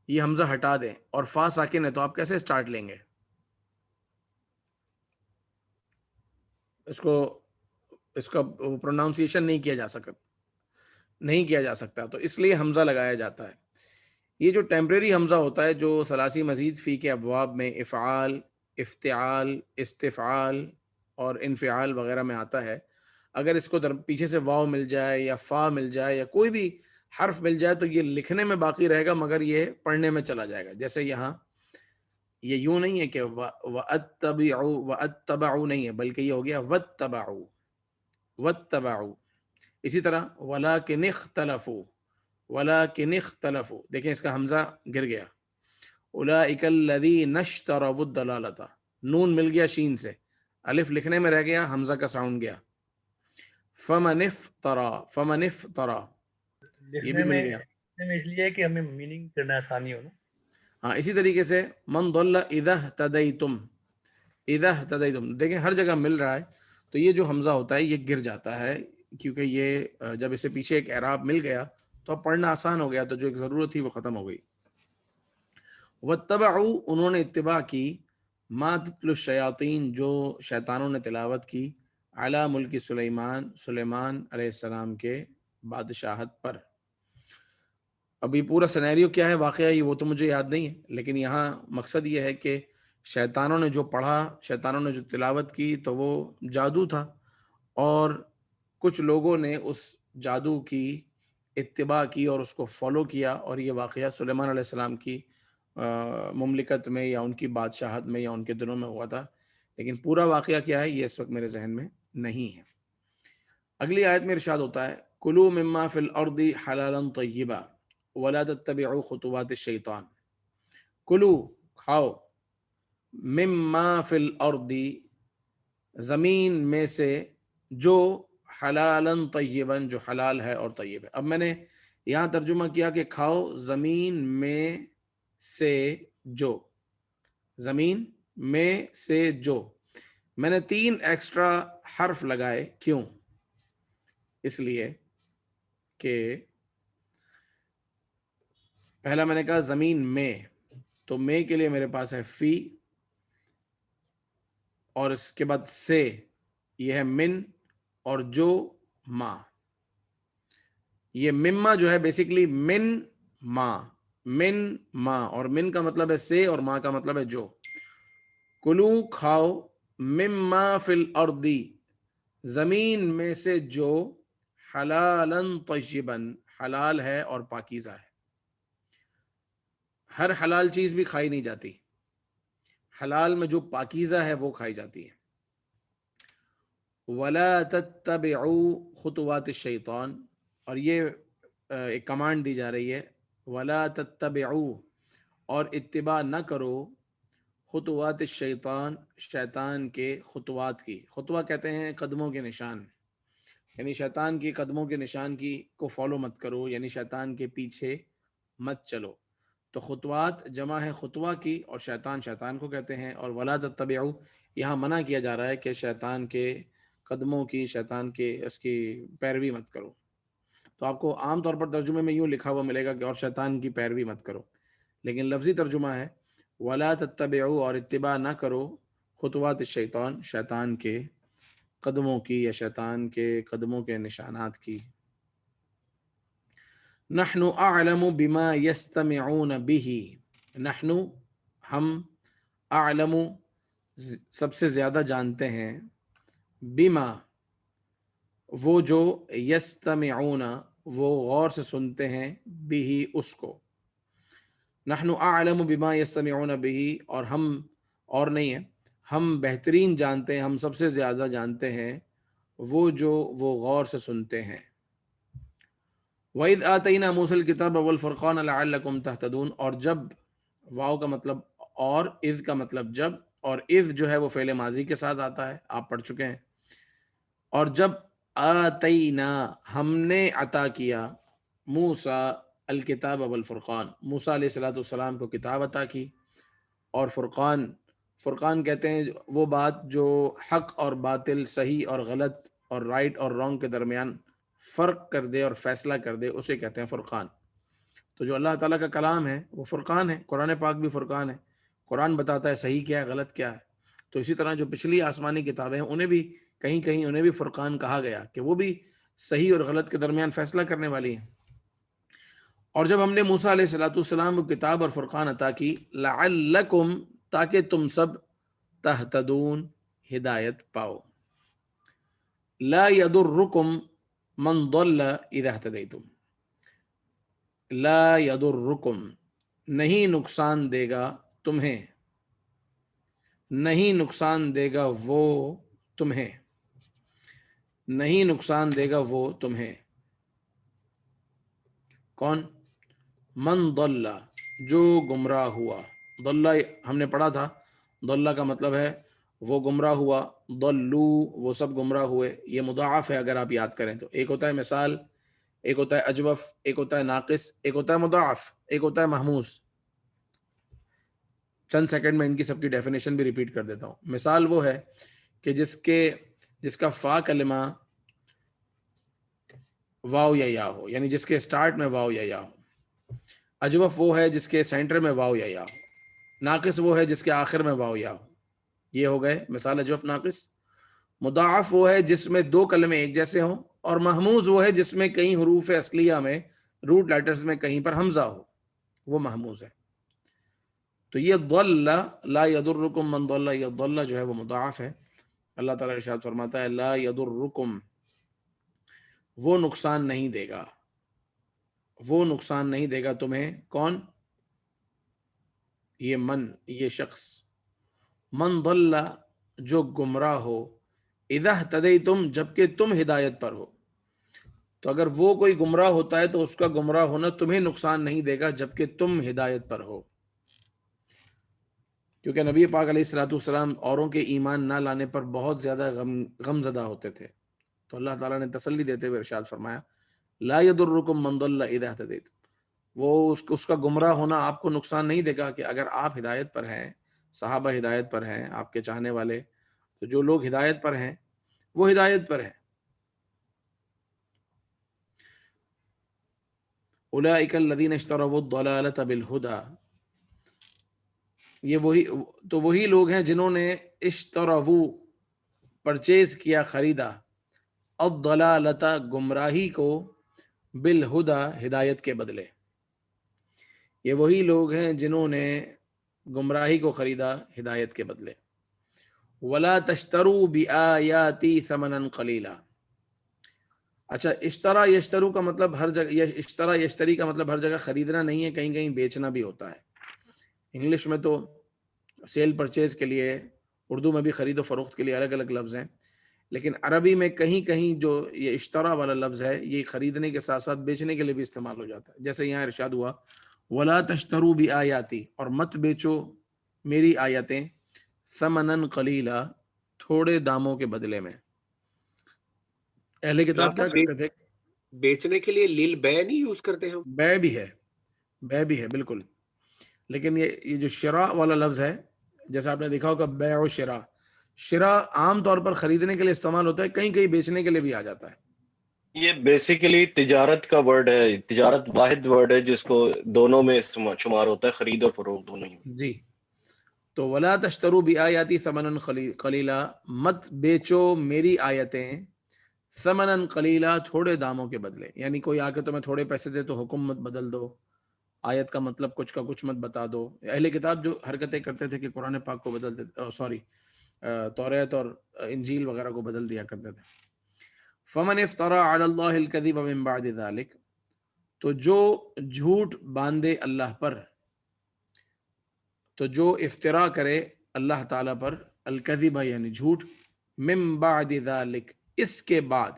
یہ حمزہ ہٹا دیں اور فا ساکن ہے, تو آپ کیسے سٹارٹ لیں گے اس کا پروناؤنسیشن نہیں کیا جا سکتا, تو اس لیے حمزہ لگایا جاتا ہے. یہ جو ٹیمپریری حمزہ ہوتا ہے جو ثلاثی مزید فی کے ابواب میں افعال, افتعال, استفعال اور انفعال وغیرہ میں آتا ہے, اگر اس کو پیچھے سے واو مل جائے یا فا مل جائے یا کوئی بھی حرف مل جائے تو یہ لکھنے میں باقی رہے گا مگر یہ پڑھنے میں چلا جائے گا. جیسے یہاں یہ یوں نہیں ہے کہ وَأَتَّبَعُوا نہیں ہے, بلکہ یہ ہو گیا وَاتَّبَعُوا. اسی طرح وَلَكِنِ اخْتَلَفُوا, دیکھیں اس کا حمزہ گر گیا. اولئک الذین اشتروا الضلالۃ، نون مل گیا شین سے، الف لکھنے میں رہ گیا، حمزہ کا ساؤنڈ گیا. فمن افترا یہ لکھنے بھی مل میں گیا. اس لیے کہ ہمیں میننگ کرنا آسانی ہو نا. ہاں اسی طریقے سے من ضل اذا اهتدیتم، اذا اهتدیتم دیکھیں ہر جگہ مل رہا ہے. تو یہ جو حمزہ ہوتا ہے یہ گر جاتا ہے، کیونکہ یہ جب اسے پیچھے ایک اعراب مل گیا تو اب پڑھنا آسان ہو گیا، تو جو ایک ضرورت تھی وہ ختم ہو گئی. واتبعوا انہوں نے اتباع کی، ما تتلو الشیاطین جو شیطانوں نے تلاوت کی، علی ملک سلیمان علیہ السلام کے بادشاہت پر. اب یہ پورا سینیریو کیا ہے واقعہ یہ وہ تو مجھے یاد نہیں ہے، لیکن یہاں مقصد یہ ہے کہ شیطانوں نے جو پڑھا، شیطانوں نے جو تلاوت کی تو وہ جادو تھا، اور کچھ لوگوں نے اس جادو کی اتباع کی اور اس کو فالو کیا، اور یہ واقعہ سلیمان علیہ السلام کی مملکت میں یا ان کی بادشاہت میں یا ان کے دنوں میں ہوا تھا. لیکن پورا واقعہ کیا ہے یہ اس وقت میرے ذہن میں نہیں ہے. اگلی آیت میں ارشاد ہوتا ہے کلوا مما فی الارض حلالا طیبا ولا تتبعوا خطوات الشیطان. کلو کھاؤ، مما فی الارض زمین میں سے، جو حلالا طیبا جو حلال ہے اور طیب ہے. اب میں نے یہاں ترجمہ کیا کہ کھاؤ زمین میں سے جو، زمین میں سے جو. میں نے 3 ایکسٹرا حرف لگائے، کیوں؟ اس لیے کہ پہلا میں نے کہا زمین میں، تو میں کے لیے میرے پاس ہے فی، اور اس کے بعد سے یہ ہے من، اور جو ما. یہ مما جو ہے بیسیکلی من ما، اور من کا مطلب ہے سے اور ما کا مطلب ہے جو. کلو کھاؤ، مما فی الارض زمین میں سے جو، حلالا طیبا حلال ہے اور پاکیزہ ہے. ہر حلال چیز بھی کھائی نہیں جاتی، حلال میں جو پاکیزہ ہے وہ کھائی جاتی ہے. ولا تتبعوا خطوات الشیطان، اور یہ ایک کمانڈ دی جا رہی ہے، ولا تتبعوا اور اتباع نہ کرو، خطوات الشیطان شیطان کے خطوات کی. خطوہ کہتے ہیں قدموں کے نشان، یعنی شیطان کی قدموں کے نشان کی کو فالو مت کرو، یعنی شیطان کے پیچھے مت چلو. تو خطوات جمع ہے خطوہ کی، اور شیطان کو کہتے ہیں. اور ولا تتبعوا یہاں منع کیا جا رہا ہے کہ شیطان کے قدموں کی، شیطان کے اس کی پیروی مت کرو. تو آپ کو عام طور پر ترجمے میں یوں لکھا ہوا ملے گا کہ اور شیطان کی پیروی مت کرو، لیکن لفظی ترجمہ ہے ولا تتبعوا اور اتباع نہ کرو، خطوات الشیطان شیطان کے قدموں کی یا شیطان کے قدموں کے نشانات کی. نحن اعلم بما یستمعون به، نحن ہم، اعلم سب سے زیادہ جانتے ہیں، بما وہ جو، یستمعون وہ غور سے سنتے ہیں، به اس کو. نحن اعلم بما یستمعون به اور ہم، اور نہیں ہے، ہم بہترین جانتے ہیں، ہم سب سے زیادہ جانتے ہیں وہ جو وہ غور سے سنتے ہیں. وَإِذْ آتَيْنَا مُوسَى الْكِتَابَ وَالْفُرْقَانَ لَعَلَّكُمْ تَهْتَدُونَ، اور جب، واو کا مطلب اور، اذ کا مطلب جب، اور اذ جو ہے وہ فعل ماضی کے ساتھ آتا ہے، آپ پڑھ چکے ہیں. اور جب آتینا ہم نے عطا کیا، موسیٰ الکتاب والفرقان موسیٰ علیہ السلام کو کتاب عطا کی، اور فرقان کہتے ہیں وہ بات جو حق اور باطل، صحیح اور غلط، اور رائٹ اور رانگ کے درمیان فرق کر دے اور فیصلہ کر دے، اسے کہتے ہیں فرقان. تو جو اللہ تعالیٰ کا کلام ہے وہ فرقان ہے. قرآن پاک بھی فرقان ہے، قرآن بتاتا ہے صحیح کیا ہے غلط کیا ہے. تو اسی طرح جو پچھلی آسمانی کتابیں ہیں انہیں بھی کہیں انہیں بھی فرقان کہا گیا کہ وہ بھی صحیح اور غلط کے درمیان فیصلہ کرنے والی ہیں. اور جب ہم نے موسیٰ علیہ السلام کو کتاب اور فرقان عطا کی، لعلکم تاکہ تم سب، تہتدون ہدایت پاؤ. لا یضرکم من ضل اذا اہتدیتم، لا یضرکم نہیں نقصان دے گا تمہیں، نہیں نقصان دے گا وہ تمہیں، نہیں نقصان دے گا وہ تمہیں. کون؟ من ضل جو گمراہ ہوا، ضل ہم نے پڑھا تھا، ضل کا مطلب ہے وہ گمراہ ہوا، ضلو وہ سب گمراہ ہوئے. یہ مضاعف ہے اگر آپ یاد کریں تو. ایک ہوتا ہے مثال، ایک ہوتا ہے اجوف، ایک ہوتا ہے ناقص، ایک ہوتا ہے مضاعف، ایک ہوتا ہے محموس. چند سیکنڈ میں ان کی سب کی ڈیفینیشن بھی ریپیٹ کر دیتا ہوں. مثال وہ ہے کہ جس کا فا کلمہ واو یا یا ہو، یعنی جس کے سٹارٹ میں واو یا یا ہو. اجوف وہ ہے جس کے سینٹر میں واو یا یا ہو. ناقص وہ ہے جس کے آخر میں واو یا ہو. یہ ہو گئے مثال اجوف ناقص. مضاعف وہ ہے جس میں دو کلمے ایک جیسے ہوں، اور محموز وہ ہے جس میں کئی حروف اصلیہ میں روٹ لیٹرز میں کہیں پر حمزہ ہو، وہ محموز ہے. تو یہ ضل لا یضرکم من ضل، یہ ضل جو ہے وہ مضاعف ہے. اللہ تعالیٰ ارشاد فرماتا ہے لا یضرکم، وہ نقصان نہیں دے گا، وہ نقصان نہیں دے گا تمہیں. کون؟ یہ شخص. من ضل جو گمراہ ہو، اذا اہتدیتم جبکہ تم ہدایت پر ہو. تو اگر وہ کوئی گمراہ ہوتا ہے تو اس کا گمراہ ہونا تمہیں نقصان نہیں دے گا جبکہ تم ہدایت پر ہو. کیونکہ نبی پاک علیہ الصلوۃ والسلام اوروں کے ایمان نہ لانے پر بہت زیادہ غم زدہ ہوتے تھے. تو اللہ تعالیٰ نے تسلی دیتے ہوئے ارشاد فرمایا لا یضرکم من ضل اذا اہتدیتم، وہ اس کا گمراہ ہونا آپ کو نقصان نہیں دے گا کہ اگر آپ ہدایت پر ہیں، صحابہ ہدایت پر ہیں، آپ کے چاہنے والے. تو جو لوگ ہدایت پر ہیں وہ ہدایت پر ہیں. اولئک الذین اشتروا الضلالۃ بالہدی، یہ وہی لوگ ہیں جنہوں نے اشتروا پرچیز کیا، خریدا، الضلالۃ گمراہی کو، بالہدی ہدایت کے بدلے. یہ وہی لوگ ہیں جنہوں نے گمراہی کو خریدا ہدایت کے بدلے. ولا تشتروا بآیاتی ثمنا قلیلا. اچھا، اشترا یشترو کا مطلب ہر جگہ، اشترا یشتری کا مطلب ہر جگہ خریدنا نہیں ہے، کہیں کہیں بیچنا بھی ہوتا ہے. انگلش میں تو سیل پرچیز کے لیے، اردو میں بھی خرید و فروخت کے لیے الگ الگ لفظ ہیں، لیکن عربی میں کہیں کہیں جو یہ اشترا والا لفظ ہے یہ خریدنے کے ساتھ ساتھ بیچنے کے لیے بھی استعمال ہو جاتا ہے. جیسے یہاں ارشاد ہوا ولا تشتروا بآیاتی، اور مت بیچو میری آیتیں، ثمنا قلیلا تھوڑے داموں کے بدلے میں. اہل کتاب کیا کرتے تھے؟ بیچنے کے لیے لیل بے نہیں یوز کرتے ہم؟ بے بھی ہے بالکل. لیکن یہ جو شراء والا لفظ ہے، جیسا آپ نے دیکھا ہوگا بیع و شراء، شراء عام طور پر خریدنے کے لیے استعمال ہوتا ہے، کہیں کہیں بیچنے کے لیے بھی آ جاتا ہے. یہ بیسیکلی تجارت کا ورڈ ہے، تجارت واحد ورڈ ہے جس کو دونوں میں شمار ہوتا ہے، خرید اور فروخت دونوں ہی. جی. تو ولا تشتروا بآیاتی ثمنا قلیلا، مت بیچو میری آیتیں ثمنا قلیلا تھوڑے داموں کے بدلے. یعنی کوئی آ کے تمہیں تھوڑے پیسے دے تو حکم مت بدل دو، آیت کا مطلب کچھ کا کچھ مت بتا دو. اہل کتاب جو حرکتیں کرتے تھے کہ قرآن پاک کو بدل دیتے، توریت اور انجیل وغیرہ کو بدل دیا کرتے تھے. فمن افترى على الله الكذب من بعد ذلك، تو جو جھوٹ باندھے اللہ پر، تو جو افترا کرے اللہ تعالیٰ پر، الکذب یعنی جھوٹ، من بعد ذلك اس کے بعد.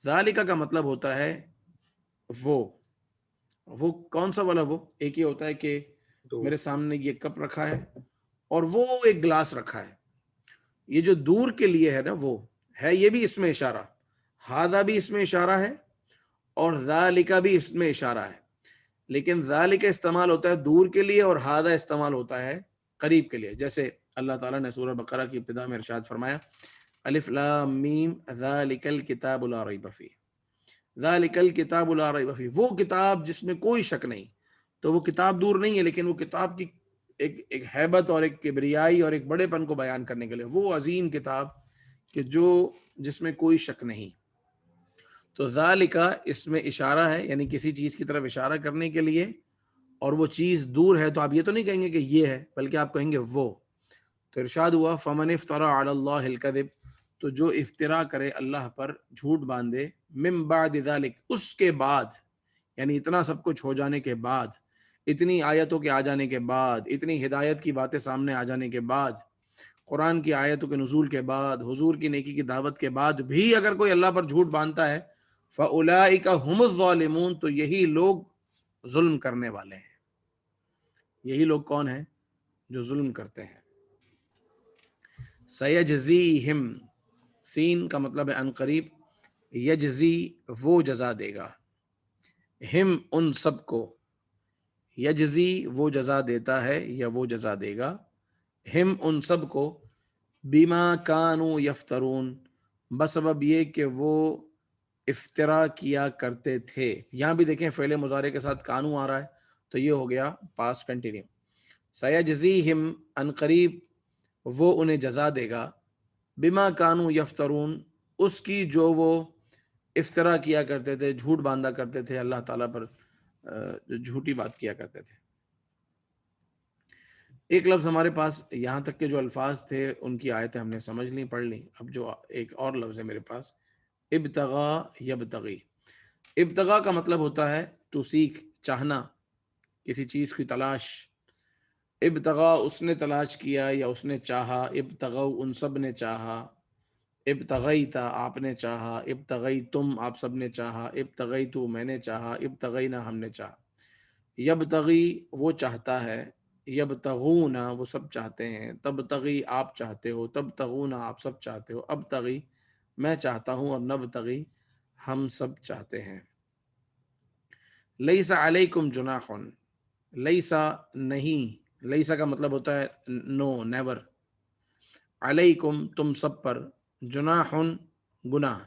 ذالک کا مطلب ہوتا ہے وہ کون سا والا؟ وہ ایک یہ ہوتا ہے کہ میرے سامنے یہ کپ رکھا ہے اور وہ ایک گلاس رکھا ہے. یہ جو دور کے لیے ہے نا، وہ ہے، یہ بھی اس میں اشارہ، ہذا بھی اس میں اشارہ ہے اور ذالک بھی اس میں اشارہ ہے. لیکن ذالک استعمال ہوتا ہے دور کے لیے اور ہذا استعمال ہوتا ہے قریب کے لیے. جیسے اللہ تعالیٰ نے سورہ بقرہ کی ابتدا میں ارشاد فرمایا الف لام میم ذالک الکتاب لا ریب فیہ، ذالک الکتاب لا ریب فیہ، وہ کتاب جس میں کوئی شک نہیں. تو وہ کتاب دور نہیں ہے، لیکن وہ کتاب کی ایک ہیبت اور ایک کبریائی اور ایک بڑے پن کو بیان کرنے کے لیے، وہ عظیم کتاب کہ جس میں کوئی شک نہیں. تو ذالکا اس میں اشارہ ہے، یعنی کسی چیز کی طرف اشارہ کرنے کے لیے، اور وہ چیز دور ہے تو آپ یہ تو نہیں کہیں گے کہ یہ ہے، بلکہ آپ کہیں گے وہ. تو ارشاد ہوا فمن افترى علی اللہ الکذب، تو جو افطرا کرے اللہ پر، جھوٹ باندھے، من بعد ذلک اس کے بعد، یعنی اتنا سب کچھ ہو جانے کے بعد، اتنی آیتوں کے آ جانے کے بعد، اتنی ہدایت کی باتیں سامنے آ جانے کے بعد، قرآن کی آیتوں کے نزول کے بعد، حضور کی نیکی کی دعوت کے بعد بھی اگر کوئی اللہ پر جھوٹ باندھتا ہے، فاولئک هم الظالمون، تو یہی لوگ ظلم کرنے والے ہیں. یہی لوگ کون ہیں؟ جو ظلم کرتے ہیں. سیجزیہم، سین کا مطلب ہے ان قریب، یجزی وہ جزا دے گا، ہم ان سب کو، یجزی وہ جزا دیتا ہے یا وہ جزا دے گا، ہم ان سب کو، بما کانوا یفترون، بسبب یہ کہ وہ افترا کیا کرتے تھے. یہاں بھی دیکھیں فعل مضارع کے ساتھ کانو آ رہا ہے تو یہ ہو گیا پاسٹ کنٹینیو. سیجزیہم ان قریب وہ انہیں جزا دے گا، بما کانوا یفترون اس کی جو وہ افترا کیا کرتے تھے، جھوٹ باندھا کرتے تھے اللہ تعالیٰ پر، جھوٹی بات کیا کرتے تھے. ایک لفظ ہمارے پاس یہاں تک کے جو الفاظ تھے ان کی آیتیں ہم نے سمجھ لی، پڑھ لی. اب جو ایک اور لفظ ہے میرے پاس، ابتغا یبتغی. ابتغا کا مطلب ہوتا ہے ٹو سیک، چاہنا، کسی چیز کی تلاش. ابتغا اس نے تلاش کیا یا اس نے چاہا، ابتغوا ان سب نے چاہا، ابتغیتا آپ نے چاہا، ابتغیتم آپ سب نے چاہا، ابتغیتو میں نے چاہا، ابتغینا ہم نے چاہا. یبتغی وہ چاہتا ہے، یبتغون وہ سب چاہتے ہیں، تبتغی آپ چاہتے ہو، تبتغون آپ سب چاہتے ہو، ابتغی میں چاہتا ہوں، اور نبتغی ہم سب چاہتے ہیں. لیس علیکم جناح، لیسا نہیں، لیسا کا مطلب ہوتا ہے نو، نیور. علیکم تم سب پر، جناح گناہ.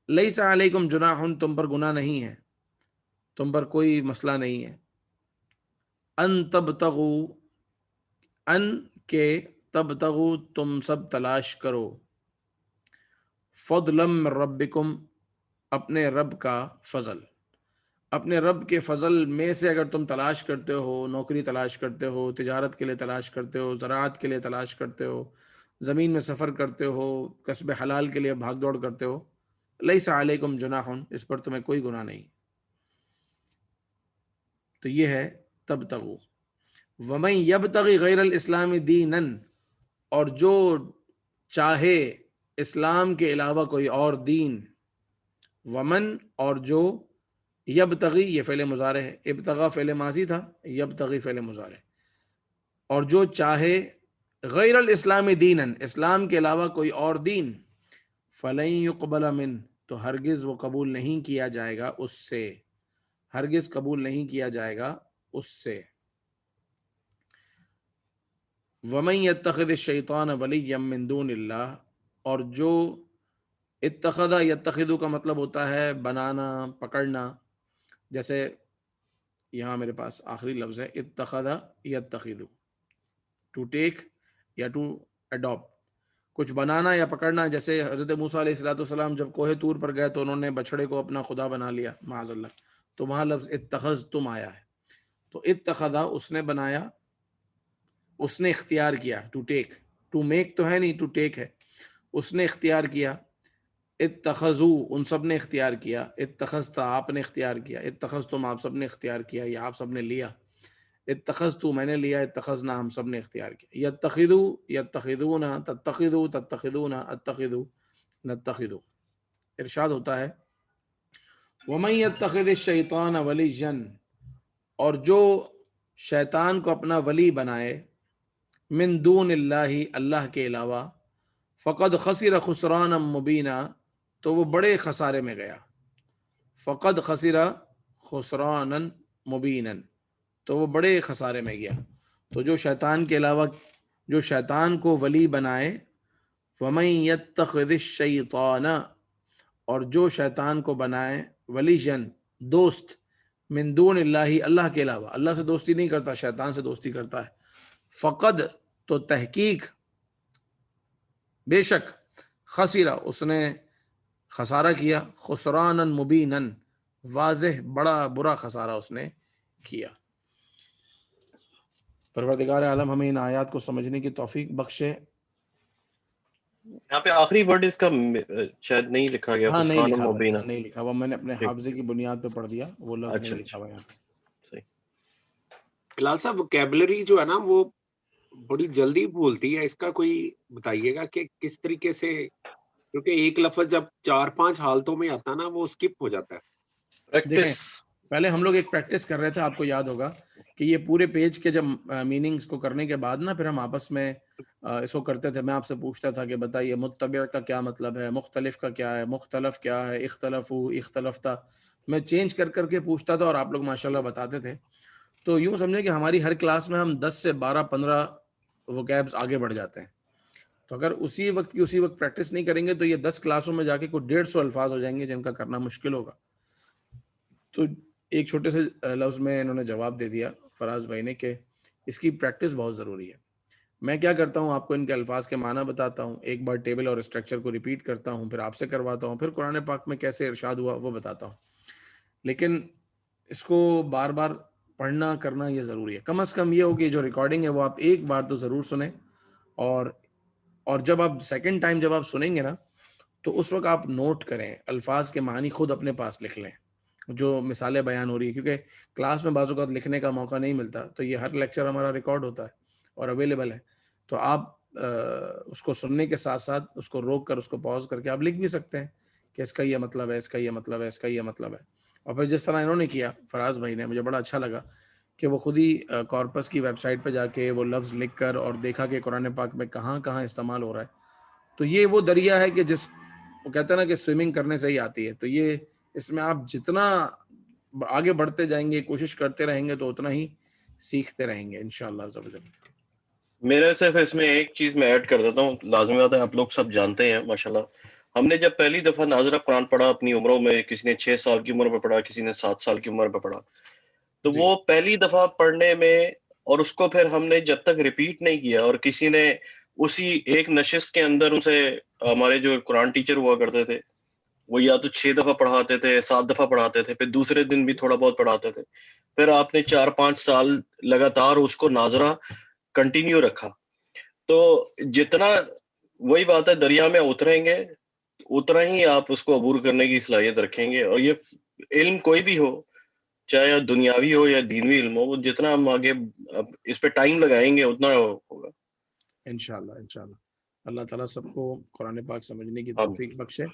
لیسا علیکم جناح تم پر گناہ نہیں ہے، تم پر کوئی مسئلہ نہیں ہے. ان تبتغوا ان کے، تبتغوا تم سب تلاش کرو، فضلا من ربکم اپنے رب کا فضل. اپنے رب کے فضل میں سے اگر تم تلاش کرتے ہو، نوکری تلاش کرتے ہو، تجارت کے لیے تلاش کرتے ہو، زراعت کے لیے تلاش کرتے ہو، زمین میں سفر کرتے ہو، کسب حلال کے لیے بھاگ دوڑ کرتے ہو، لیس علیکم جناح اس پر تمہیں کوئی گناہ نہیں. تو یہ ہے تبتغوا. ومن یبتغی غیر الاسلام دینا، اور جو چاہے اسلام کے علاوہ کوئی اور دین. ومن اور جو، یبتغی یہ فعل مضارع ہے، ابتغا فعل ماضی تھا، یبتغی فعل مضارع. اور جو چاہے غیر الاسلام دینا اسلام کے علاوہ کوئی اور دین، فلن یقبل من تو ہرگز وہ قبول نہیں کیا جائے گا اس سے، ہرگز قبول نہیں کیا جائے گا اس سے. ومن یتخذ الشیطان ولیا من دون اللہ، اور جو اتخذ، یتخذ کا مطلب ہوتا ہے بنانا، پکڑنا. جیسے یہاں میرے پاس آخری لفظ ہے اتخذ یتخذ، ٹو ٹیک یا ٹو اڈاپٹ، کچھ بنانا یا پکڑنا. جیسے حضرت موسیٰ علیہ السلام جب کوہ طور پر گئے تو انہوں نے بچھڑے کو اپنا خدا بنا لیا معاذ اللہ، تو وہاں لفظ اتخذتم آیا ہے. تو اتخذ اس نے بنایا، اس نے اختیار کیا، ٹو ٹیک، ٹو میک تو ہے نہیں، ٹو ٹیک ہے. اس نے اختیار کیا. اتخذوا ان سب نے اختیار کیا، اتخذت آپ نے اختیار کیا، اتخذتم آپ سب نے اختیار کیا یا آپ سب نے لیا، اتخذت میں نے لیا، اتخذنا ہم سب نے اختیار کیا. یتخذوا یتخذون، تتخذوا تتخذون، اتخذوا نتخذ. ارشاد ہوتا ہے ومن یتخذ الشیطان ولیا، اور جو شیطان کو اپنا ولی بنائے، من دون اللہ اللہ کے علاوہ، فقد خسر خسرانا مبینا تو وہ بڑے خسارے میں گیا. فقد خسر خسرانا مبینا تو وہ بڑے خسارے میں گیا. تو جو شیطان کے علاوہ، جو شیطان کو ولی بنائے، فمن یتخذ الشیطان اور جو شیطان کو بنائے، ولیجن دوست، من دون اللہ اللہ کے علاوہ، اللہ سے دوستی نہیں کرتا، شیطان سے دوستی کرتا ہے. فقد تو تحقیق، بے شک، خسرہ اس نے خسارہ کیا، خسرانا مبینا واضح بڑا برا خسارہ اس نے کیا. پروردگار عالم ہمیں ان آیات کو سمجھنے کی توفیق بخشے. یہاں پہ آخری ورڈ اس کا شاید نہیں لکھا گیا، ہاں نہیں خسران لکھا ہوا، مبینہ. نہیں لکھا ہوا، میں نے اپنے حافظے کی بنیاد پہ پڑھ دیا، وہ لفظ نہیں اچھا لکھا ہوا یہاں پہ. صحیح. بلال صاحب ووکیبلری جو ہے نا وہ بڑی جلدی بھولتی ہے، اس کا کوئی بتائیے گا کہ کس طریقے سے، کیونکہ ایک لفظ جب 4-5 حالتوں میں آتا ہے نا وہ اسکپ ہو جاتا ہے. دیکھیں پریکٹس. پہلے ہم لوگ ایک پریکٹس کر رہے تھے، آپ کو یاد ہوگا کہ یہ پورے پیج کے جب میننگز کو کرنے کے بعد نا پھر ہم آپس میں اس کو کرتے تھے. میں آپ سے پوچھتا تھا کہ بتائیے متبع کا کیا مطلب ہے, مختلف کا کیا ہے, مختلف کیا ہے, اختلف اختلفتہ, میں چینج کر کے پوچھتا تھا اور آپ لوگ ماشاءاللہ بتاتے تھے. تو یوں سمجھیں کہ ہماری ہر کلاس میں ہم 10 سے 12-15 وکیبز آگے بڑھ جاتے ہیں. تو اگر اسی وقت پریکٹس نہیں کریں گے تو یہ 10 کلاسوں میں جا کے کوئی 150 الفاظ ہو جائیں گے جن کا کرنا مشکل ہوگا. تو ایک چھوٹے سے لفظ میں انہوں نے جواب دے دیا فراز بھائی نے کہ اس کی پریکٹس بہت ضروری ہے. میں کیا کرتا ہوں, آپ کو ان کے الفاظ کے معنی بتاتا ہوں, ایک بار ٹیبل اور اسٹرکچر کو ریپیٹ کرتا ہوں, پھر آپ سے کرواتا ہوں, پھر قرآن پاک میں کیسے ارشاد ہوا وہ بتاتا ہوں. لیکن اس کو بار بار پڑھنا کرنا یہ ضروری ہے. کم از کم یہ ہو کہ جو ریکارڈنگ ہے وہ آپ ایک بار تو ضرور سنیں, اور جب آپ سیکنڈ ٹائم جب آپ سنیں گے نا تو اس وقت آپ نوٹ کریں, الفاظ کے معنی خود اپنے پاس لکھ لیں جو مثالیں بیان ہو رہی ہے, کیونکہ کلاس میں بعض اوقات لکھنے کا موقع نہیں ملتا. تو یہ ہر لیکچر ہمارا ریکارڈ ہوتا ہے اور اویلیبل ہے, تو آپ اس کو سننے کے ساتھ ساتھ اس کو روک کر اس کو پاز کر کے آپ لکھ بھی سکتے ہیں کہ اس کا یہ مطلب ہے, اس کا یہ مطلب ہے, اس کا یہ مطلب ہے. اور پھر جس طرح انہوں نے کیا فراز بھائی نے, مجھے بڑا اچھا لگا کہ وہ خود ہی کارپس کی ویب سائٹ پہ جا کے وہ لفظ لکھ کر اور دیکھا کہ قرآن پاک میں کہاں کہاں استعمال ہو رہا ہے. تو یہ وہ دریا ہے کہ جس وہ کہتے ہیں نا کہ سوئمنگ کرنے سے ہی آتی ہے. تو یہ اس میں آپ جتنا آگے بڑھتے جائیں گے, کوشش کرتے رہیں گے, تو اتنا ہی سیکھتے رہیں گے انشاءاللہ عز و جل. میرے صرف اس میں ایک چیز میں ایڈ کر دیتا ہوں, لازمی بات ہے, آپ لوگ سب جانتے ہیں ماشاءاللہ, ہم نے جب پہلی دفعہ ناظرہ قرآن پڑھا اپنی عمروں میں, کسی نے 6 سال کی عمر پہ پڑھا, کسی نے 7 سال کی عمر پہ پڑھا, تو وہ پہلی دفعہ پڑھنے میں اور اس کو پھر ہم نے جب تک ریپیٹ نہیں کیا, اور کسی نے اسی ایک نشست کے اندر ان سے, ہمارے جو قرآن ٹیچر ہوا کرتے تھے وہ یا تو 6 دفعہ پڑھاتے تھے, 7 دفعہ پڑھاتے تھے, پھر دوسرے دن بھی تھوڑا بہت پڑھاتے تھے, پھر آپ نے 4-5 سال لگاتار اس کو ناظرہ کنٹینیو رکھا. تو جتنا وہی بات ہے, دریا میں اتریں گے اتنا ہی آپ اس کو عبور کرنے کی صلاحیت رکھیں گے. اور یہ علم کوئی بھی ہو, چاہے دنیاوی ہو یا دینوی علم ہو, وہ جتنا ہم آگے اس پہ ٹائم لگائیں گے اتنا ہوگا انشاءاللہ. اللہ تعالیٰ سب کو قرآن پاک سمجھنے کی ہم توفیق بخشے.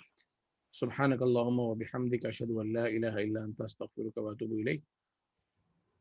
سبحانک اللہم و بحمدک اشہد ان لا الہ الا انت استغفرک و اتوب الیک.